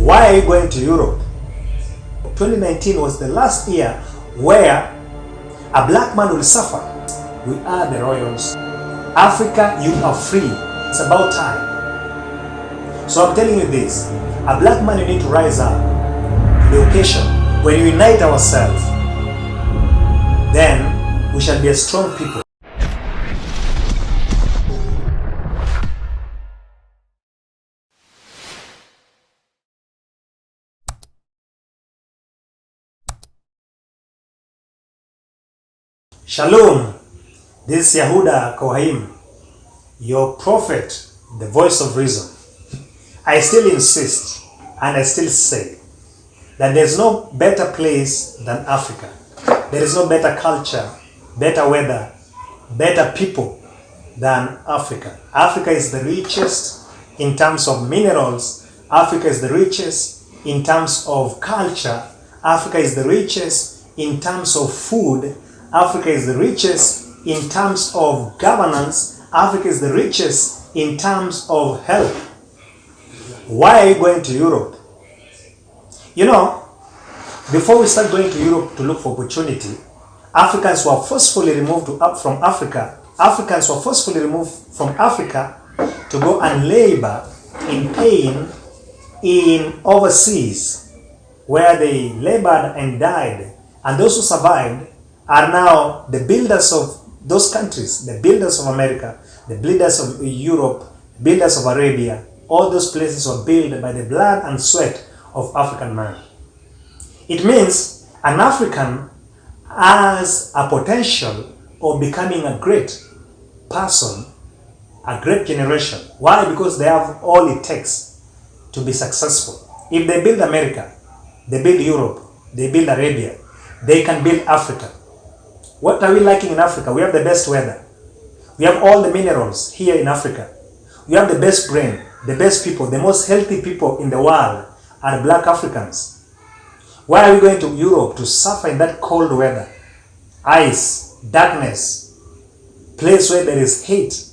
Why are you going to Europe? 2019 was the last year where a black man will suffer. We are the royals. Africa, you are free. It's about time. So I'm telling you this. A black man, you need to rise up to the occasion. When we unite ourselves, then we shall be a strong people. Shalom, this is Yahudah your prophet, the voice of reason. I still insist and I still say that there's no better place than Africa. There is no better culture, better weather, better people than Africa. Africa is the richest in terms of minerals. Africa is the richest in terms of culture. Africa is the richest in terms of food. Africa is the richest in terms of governance. Africa is the richest in terms of health. Why are you going to Europe? You know, before we start going to Europe to look for opportunity, Africans were forcefully removed from Africa. Africans were forcefully removed from Africa to go and labor in pain in overseas, where they labored and died. And those who survived are now the builders of those countries, the builders of America, the builders of Europe, builders of Arabia. All those places were built by the blood and sweat of African man. It means an African has a potential of becoming a great person, a great generation. Why? Because they have all it takes to be successful. If they build America, they build Europe, they build Arabia, they can build Africa. What are we lacking in Africa? We have the best weather. We have all the minerals here in Africa. We have the best brain, the best people, the most healthy people in the world are black Africans. Why are we going to Europe to suffer in that cold weather? Ice, darkness, place where there is hate.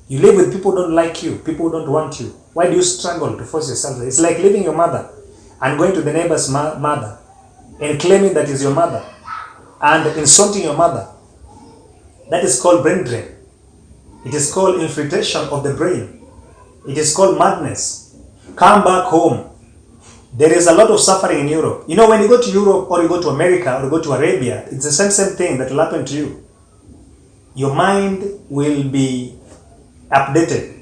You live with people who don't like you, people who don't want you. Why do you struggle to force yourself? It's like leaving your mother and going to the neighbor's mother and claiming that is your mother and insulting your mother. That is called brain drain. It is called infiltration of the brain. It is called madness. Come back home. There is a lot of suffering in Europe. You know, when you go to Europe or you go to America or you go to Arabia, it's the same thing that will happen to you. Your mind will be updated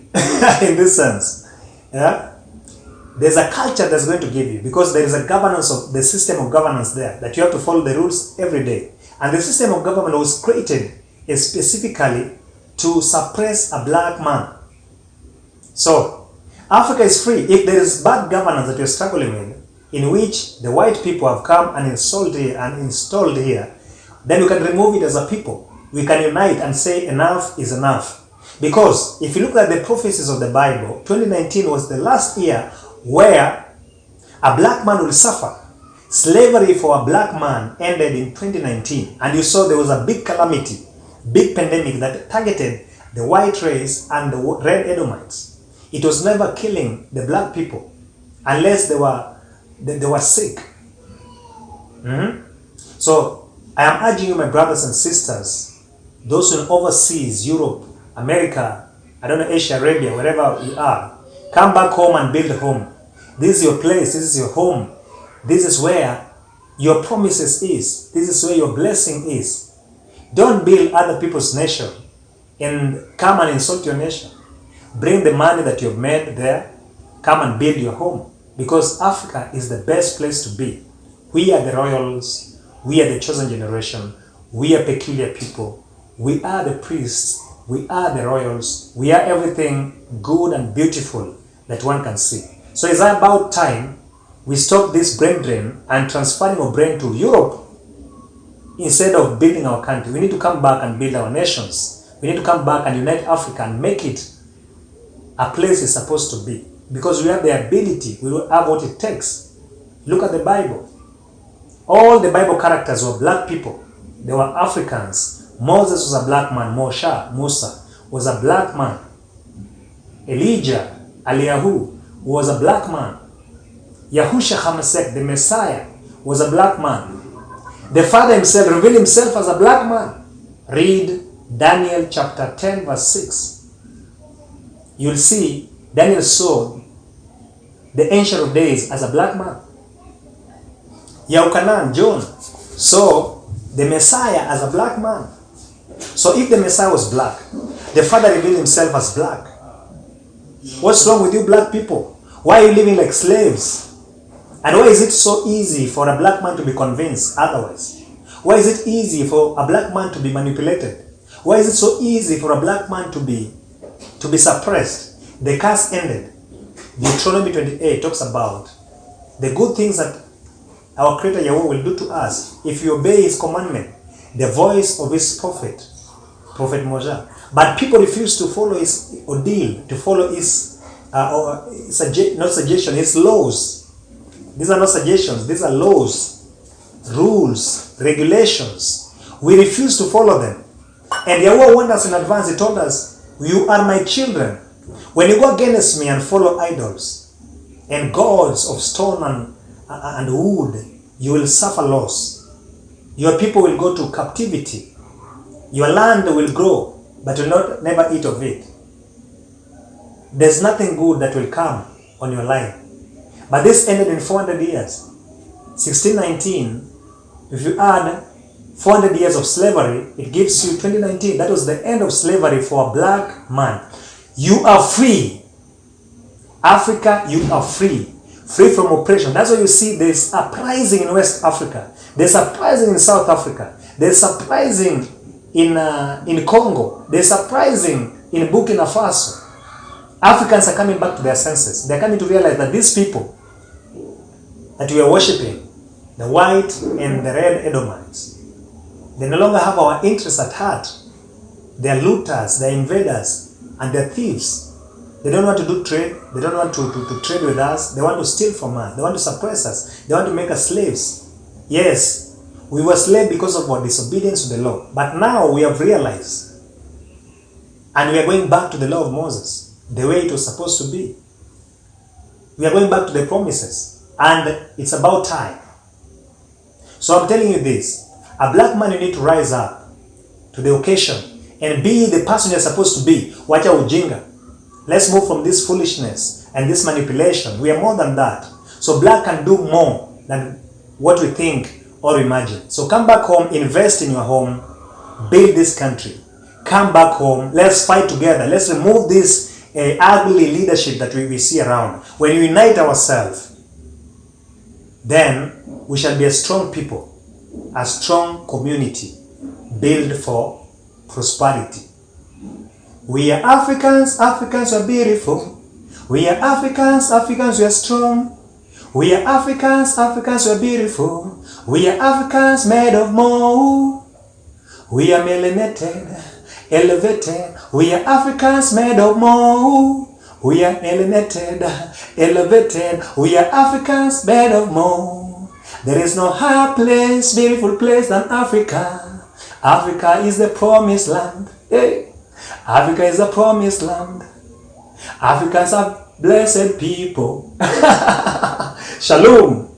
in this sense. Yeah? There's a culture that's going to give you, because there is a governance of the system of governance there that you have to follow the rules every day. And the system of government was created specifically to suppress a black man. So Africa is free. If there is bad governance that you're struggling with, in which the white people have come and installed here, then we can remove it as a people. We can unite and say enough is enough. Because if you look at the prophecies of the Bible, 2019 was the last year where a black man will suffer. Slavery for a black man ended in 2019. And you saw there was a big calamity, big pandemic that targeted the white race and the red Edomites. It was never killing the black people unless they were sick. So I am urging you, my brothers and sisters, those who are overseas, Europe, America, I don't know, Asia, Arabia, wherever you are, come back home and build a home. This is your place. This is your home. This is where your promises is. This is where your blessing is. Don't build other people's nation and come and insult your nation. Bring the money that you've made there. Come and build your home. Because Africa is the best place to be. We are the royals. We are the chosen generation. We are peculiar people. We are the priests. We are the royals. We are everything good and beautiful that one can see. So it's about time we stop this brain drain and transferring of brain to Europe instead of building our country. We need to come back and build our nations. We need to come back and unite Africa and make it a place it's supposed to be. Because we have the ability, we have what it takes. Look at the Bible. All the Bible characters were black people. They were Africans. Moses was a black man. Musa was a black man. Elijah, Eliyahu, was a black man. Yahushua HaMashiach, the Messiah, was a black man. The Father himself revealed himself as a black man. Read Daniel chapter 10 verse 6. You'll see Daniel saw the Ancient of Days as a black man. Yahudah, John, saw the Messiah as a black man. So if the Messiah was black, the Father revealed himself as black. What's wrong with you black people? Why are you living like slaves? And why is it so easy for a black man to be convinced otherwise? Why is it easy for a black man to be manipulated? Why is it so easy for a black man to be suppressed? The curse ended. Deuteronomy 28 talks about the good things that our Creator Yahweh will do to us if you obey His commandment, the voice of His prophet, Prophet Moshe. But people refuse to follow His ordeal, to follow His, not suggestion, His laws. These are not suggestions, these are laws, rules, regulations. We refuse to follow them. And Yahweh warned us in advance. He told us, you are my children. When you go against me and follow idols and gods of stone and wood, you will suffer loss. Your people will go to captivity. Your land will grow, but you will never eat of it. There's nothing good that will come on your life. But this ended in 400 years. 1619, if you add 400 years of slavery, it gives you 2019. That was the end of slavery for a black man. You are free. Africa, you are free. Free from oppression. That's why you see there's uprising in West Africa. There's uprising in South Africa. There's uprising in Congo. There's uprising in Burkina Faso. Africans are coming back to their senses. They're coming to realize that these people that we are worshipping, the white and the red Edomites, they no longer have our interests at heart. They're looters, they're invaders, and they're thieves. They don't want to do trade. They don't want to trade with us. They want to steal from us. They want to suppress us. They want to make us slaves. Yes, we were slaves because of our disobedience to the law. But now we have realized, and we are going back to the law of Moses, the way it was supposed to be. We are going back to the promises. And it's about time. So I'm telling you this. A black man, you need to rise up to the occasion and be the person you're supposed to be. Wacha ujinga. Let's move from this foolishness and this manipulation. We are more than that. So black can do more than what we think or imagine. So come back home, invest in your home, build this country. Come back home, let's fight together. Let's remove this ugly leadership that we see around. When we unite ourselves, then we shall be a strong people, a strong community, built for prosperity. We are Africans, Africans are beautiful. We are Africans, Africans we are strong. We are Africans, Africans we are beautiful. We are Africans made of more. We are melanated, elevated. We are Africans made of more. We are alienated, elevated. We are Africans made of more. There is no higher place, beautiful place than Africa. Africa is the promised land. Hey. Africa is the promised land. Africans are blessed people. Shalom.